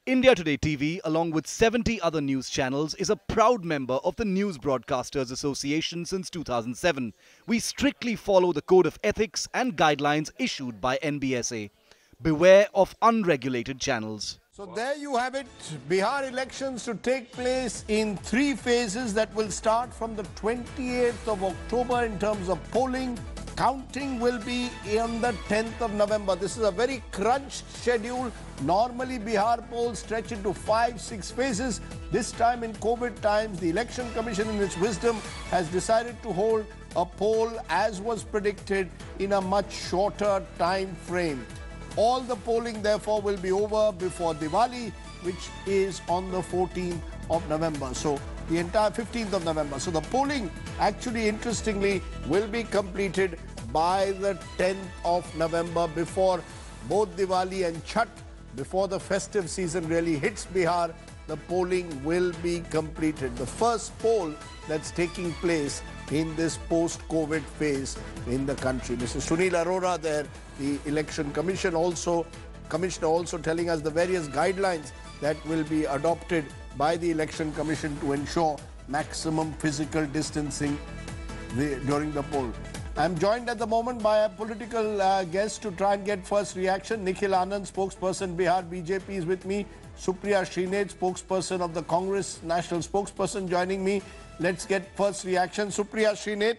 India Today TV, along with 70 other news channels, is a proud member of the News Broadcasters Association since 2007. We strictly follow the code of ethics and guidelines issued by NBSA. Beware of unregulated channels. So there you have it. Bihar elections to take place in 3 phases that will start from the 28th of October in terms of polling. Counting will be on the 10th of November. This is a very crunched schedule. Normally Bihar polls stretch into 5-6 phases. This time in COVID times, the Election Commission in its wisdom has decided to hold a poll as was predicted in a much shorter time frame. All the polling, therefore, will be over before Diwali, which is on the 14th of November. So the entire 15th of November. So the polling, actually, interestingly, will be completed by the 10th of November before both Diwali and Chhath, before the festive season really hits Bihar. The polling will be completed. The first poll that's taking place in this post-COVID phase in the country. Mr. Sunil Arora there, the Election Commissioner also telling us the various guidelines that will be adopted by the Election Commission to ensure maximum physical distancing during the poll. I'm joined at the moment by a political guest to try and get first reaction. Nikhil Anand, spokesperson Bihar BJP, is with me. Supriya Shrinate, spokesperson of the Congress National Spokesperson, joining me. Let's get first reaction. Supriya Shrinate,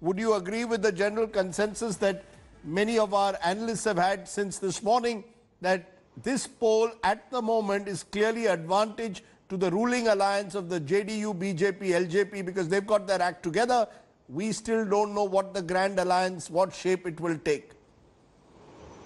would you agree with the general consensus that many of our analysts have had since this morning, that this poll at the moment is clearly advantage to the ruling alliance of the JDU, BJP, LJP, because they've got their act together? We still don't know what the grand alliance, what shape it will take.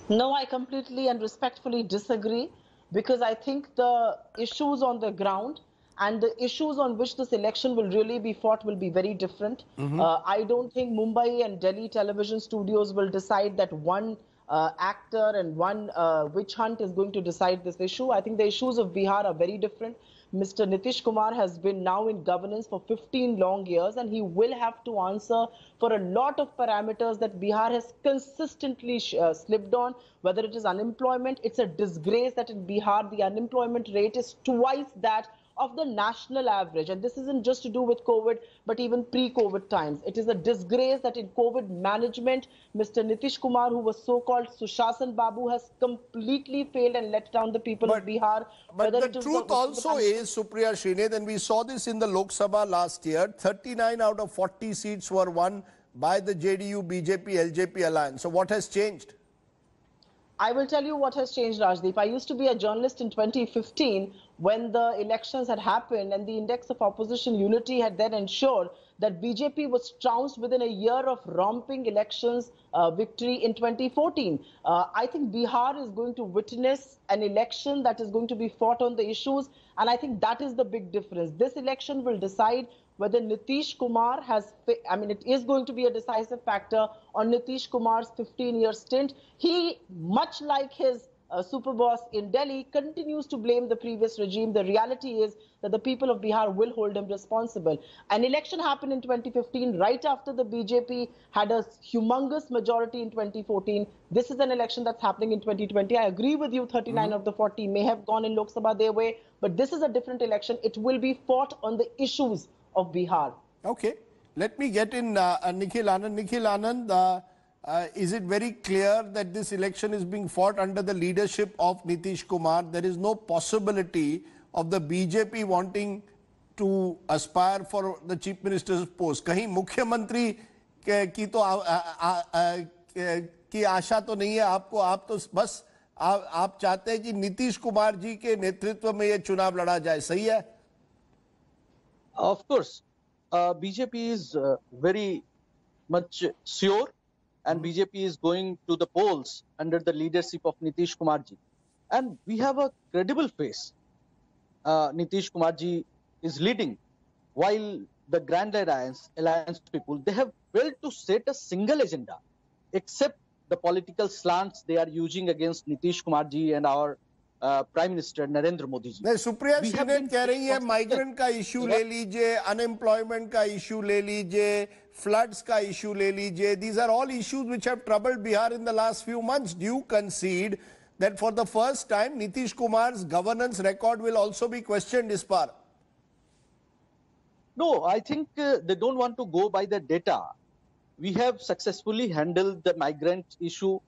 No, I completely and respectfully disagree, because I think the issues on the ground and the issues on which this election will really be fought will be very different. I don't think Mumbai and Delhi television studios will decide that one actor and one witch hunt is going to decide this issue. I think the issues of Bihar are very different. Mr. Nitish Kumar has been now in governance for 15 long years, and he will have to answer for a lot of parameters that Bihar has consistently slipped on, whether it is unemployment. It's a disgrace that in Bihar the unemployment rate is twice that of the national average. And this isn't just to do with COVID, but even pre-COVID times. It is a disgrace that in COVID management, Mr. Nitish Kumar, who was so-called Sushasan Babu, has completely failed and let down the people of Bihar. But the truth also is, Supriya Shrinate, and we saw this in the Lok Sabha last year, 39 out of 40 seats were won by the JDU, BJP, LJP alliance. So what has changed? I will tell you what has changed, Rajdeep. I used to be a journalist in 2015 when the elections had happened, and the index of opposition unity had then ensured that BJP was trounced within a year of romping elections victory in 2014. I think Bihar is going to witness an election that is going to be fought on the issues, and I think that is the big difference. This election will decide whether Nitish Kumar has, it is going to be a decisive factor on Nitish Kumar's 15-year stint. He, much like his super boss in Delhi, continues to blame the previous regime. The reality is that the people of Bihar will hold him responsible. An election happened in 2015, right after the BJP had a humongous majority in 2014. This is an election that's happening in 2020. I agree with you, 39 of the 40 may have gone in Lok Sabha their way, but this is a different election. It will be fought on the issues of Bihar. Okay, let me get in Nikhil Anand. Nikhil Anand, is it very clear that this election is being fought under the leadership of Nitish Kumar? There is no possibility of the BJP wanting to aspire for the chief minister's post. कहीं मुख्यमंत्री की तो की आशा तो नहीं है आपको, आप तो बस आप चाहते हैं कि नीतीश कुमार जी के नेतृत्व में ये चुनाव लड़ा जाए, सही है? Of course, BJP is very much sure, and BJP is going to the polls under the leadership of Nitish Kumar ji. And we have a credible face. Nitish Kumar ji is leading, while the Grand Alliance people, they have failed to set a single agenda, except the political slants they are using against Nitish Kumar ji and our prime minister Narendra Modi ji. Supriya Shrinate कह रही है migrant का issue ले लीजिए, unemployment का issue ले लीजिए, floods का इश्यू ले लीजिए, these are all issues which have troubled Bihar in the last few months. Do you concede that for the first time Nitish Kumar's governance record will also be questioned, Ispar? No, I think they don't want to go by the data. We have successfully handled the migrant issue.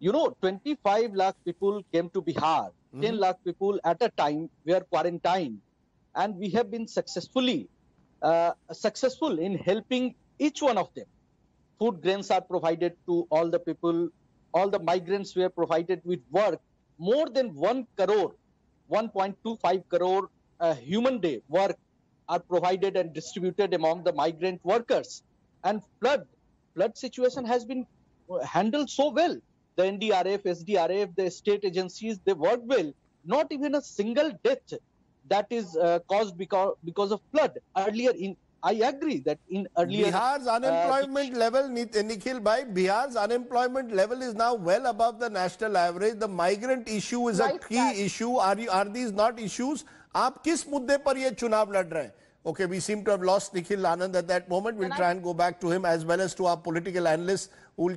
25 lakh people came to Bihar. 10 lakh people at a time were quarantined. And we have been successful in helping each one of them. Food grains are provided to all the people. All the migrants were provided with work. More than 1 crore, 1.25 crore human day work are provided and distributed among the migrant workers. And flood situation has been handled so well. The NDRF, SDRF, the state agencies, they work well. Not even a single death that is caused because of flood. I agree that in earlier... Bihar's unemployment level, Nikhil bhai, Bihar's unemployment level is now well above the national average. The migrant issue is a key issue. Are these not issues? आप किस मुद्दे पर ये चुनाव लड़ रहे हैं? Okay, we seem to have lost Nikhil Anand at that moment. We'll try and go back to him as well as to our political analysts who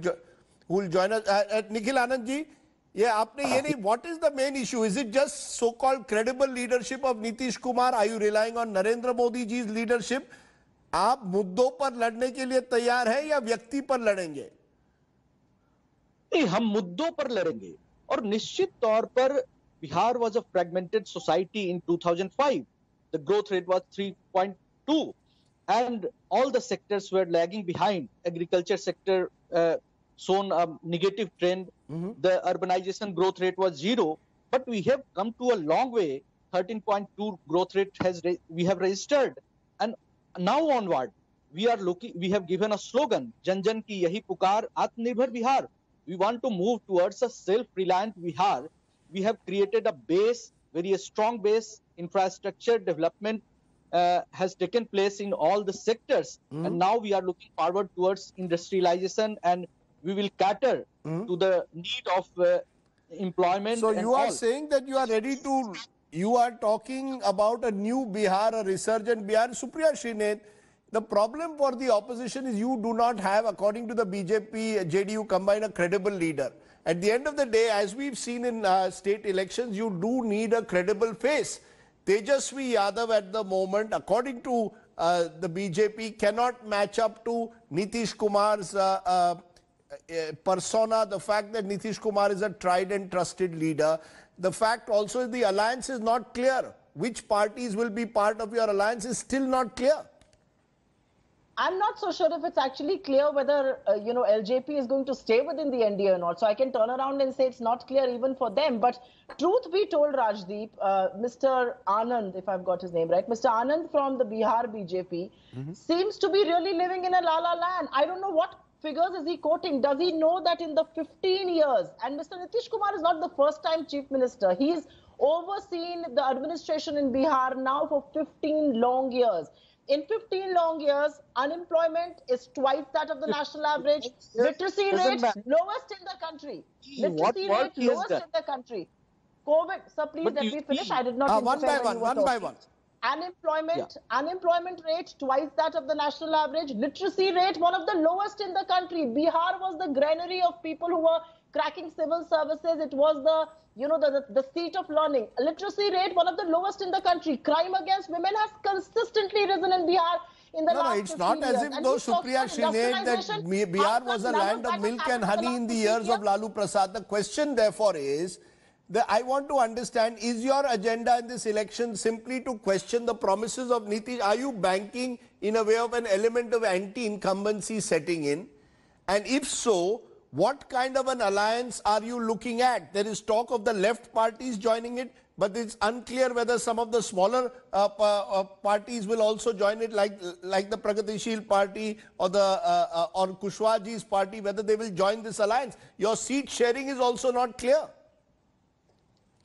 will join us. Nikhil Anand ji, what is the main issue? Is it just so-called credible leadership of Nitish Kumar? Are you relying on Narendra Modi ji's leadership? आप मुद्दों पर लड़ने के लिए तैयार हैं या व्यक्ति पर लड़ेंगे? नहीं, हम मुद्दों पर लड़ेंगे और निश्चित तौर पर Bihar was a fragmented society in 2005. The growth rate was 3.2 and all the sectors were lagging behind. Agriculture sector shown a negative trend. The urbanization growth rate was 0, but we have come to a long way. 13.2 growth rate we have registered, and now onward we have given a slogan, Jan Jan ki yahi pukar, Atmanirbhar Bihar. We want to move towards a self-reliant Bihar. We have created a base, very strong base. Infrastructure development has taken place in all the sectors, and now we are looking forward towards industrialization, and we will cater to the need of employment. So you are saying that you are ready to, you are talking about a new Bihar, a resurgent Bihar. Supriya Shrineth, the problem for the opposition is you do not have, according to the BJP, JDU combined, a credible leader. At the end of the day, as we've seen in state elections, you do need a credible face. Tejasvi Yadav at the moment, according to the BJP, cannot match up to Nitish Kumar's persona. The fact that Nitish Kumar is a tried and trusted leader. The fact also the alliance is not clear. Which parties will be part of your alliance is still not clear. I'm not so sure if it's actually clear whether, LJP is going to stay within the NDA or not. So I can turn around and say it's not clear even for them. But truth be told, Rajdeep, Mr. Anand, if I've got his name right, Mr. Anand from the Bihar BJP seems to be really living in a la-la land. I don't know what figures is he quoting. Does he know that in the 15 years, and Mr. Nitish Kumar is not the first time chief minister. He's overseen the administration in Bihar now for 15 long years. In 15 long years, unemployment is twice that of the national average. Literacy rate lowest in the country. Literacy rate lowest in the country. COVID, sir, please let me finish. I did not one by one. Unemployment rate twice that of the national average. Literacy rate one of the lowest in the country. Bihar was the granary of people who were cracking civil services. It was the seat of learning. Literacy rate one of the lowest in the country. Crime against women has consistently risen in Bihar in the last 15 years. It's not as if though Supriya Shrineth that Bihar was a land of milk and honey in the years of Lalu Prasad. The question therefore is, I want to understand, is your agenda in this election simply to question the promises of Nitish? Are you banking in a way of an element of anti-incumbency setting in? And if so, what kind of an alliance are you looking at? There is talk of the left parties joining it, but it's unclear whether some of the smaller parties will also join it, like the Pragatishil party or or Kushwahaji's party, whether they will join this alliance. Your seat sharing is also not clear.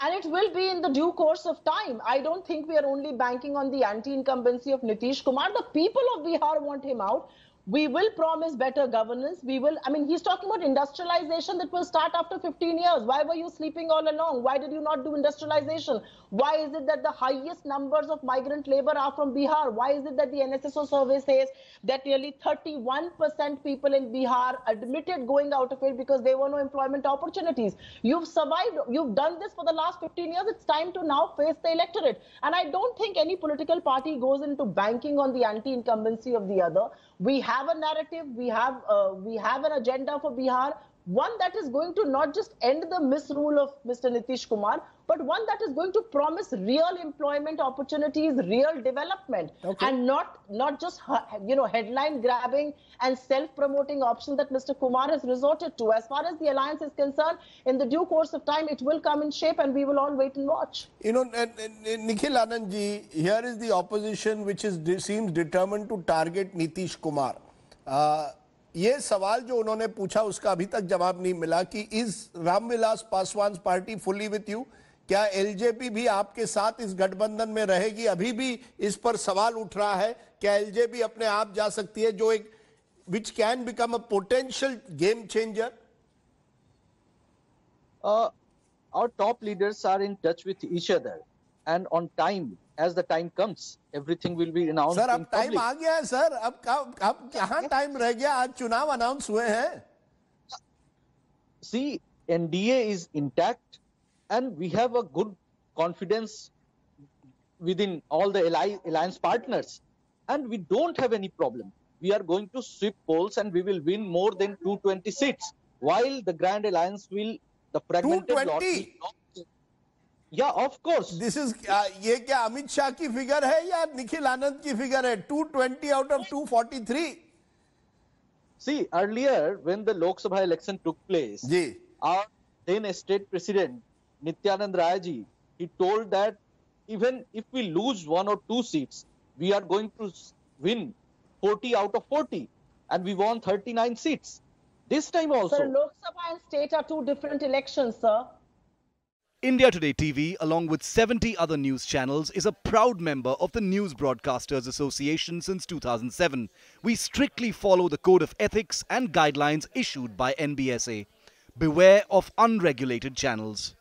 And it will be in the due course of time. I don't think we are only banking on the anti-incumbency of Nitish Kumar. The people of Bihar want him out. We will promise better governance. We will, I mean, he's talking about industrialization that will start after 15 years. Why were you sleeping all along? Why did you not do industrialization? Why is it that the highest numbers of migrant labor are from Bihar? Why is it that the NSSO survey says that nearly 31% people in Bihar admitted going out of it because there were no employment opportunities? You've survived. You've done this for the last 15 years. It's time to now face the electorate. And I don't think any political party goes into banking on the anti-incumbency of the other. We have a narrative, we have an agenda for Bihar, one that is going to not just end the misrule of Mr. Nitish Kumar, but one that is going to promise real employment opportunities, real development, and not just headline grabbing and self-promoting option that Mr. Kumar has resorted to. As far as the alliance is concerned, in the due course of time, it will come in shape, and we will all wait and watch. You know, Nikhil Anand ji, here is the opposition which seems determined to target Nitish Kumar. ये सवाल जो उन्होंने पूछा उसका अभी तक जवाब नहीं मिला कि is Ramvilas Paswan party fully with you? क्या एलजेपी भी आपके साथ इस गठबंधन में रहेगी? अभी भी इस पर सवाल उठ रहा है, क्या एलजेपी अपने आप जा सकती है, जो एक which can become a potential game changer? Our top leaders are in touch with each other, and on time, as the time comes, everything will be announced. Sir अब in टाइम public. आ गया है sir, अब कहाँ time रह गया? आज चुनाव announce हुए हैं. See, NDA is intact, and we have a good confidence within all the alliance partners, and we don't have any problem. We are going to sweep polls, and we will win more than 220 seats, while the Grand Alliance will, the fragmented lot will 220? not. Yeah, of course. This is ये क्या अमित शाह की figure है या निखिल आनंद की figure है? 220 out of 243. See, earlier when the Lok Sabha election took place, ji. our then state president Nityanand Rai ji, he told that even if we lose 1 or 2 seats, we are going to win 40 out of 40, and we won 39 seats. This time also. Sir, Lok Sabha and state are two different elections, sir. India Today TV, along with 70 other news channels, is a proud member of the News Broadcasters Association since 2007. We strictly follow the code of ethics and guidelines issued by NBSA. Beware of unregulated channels.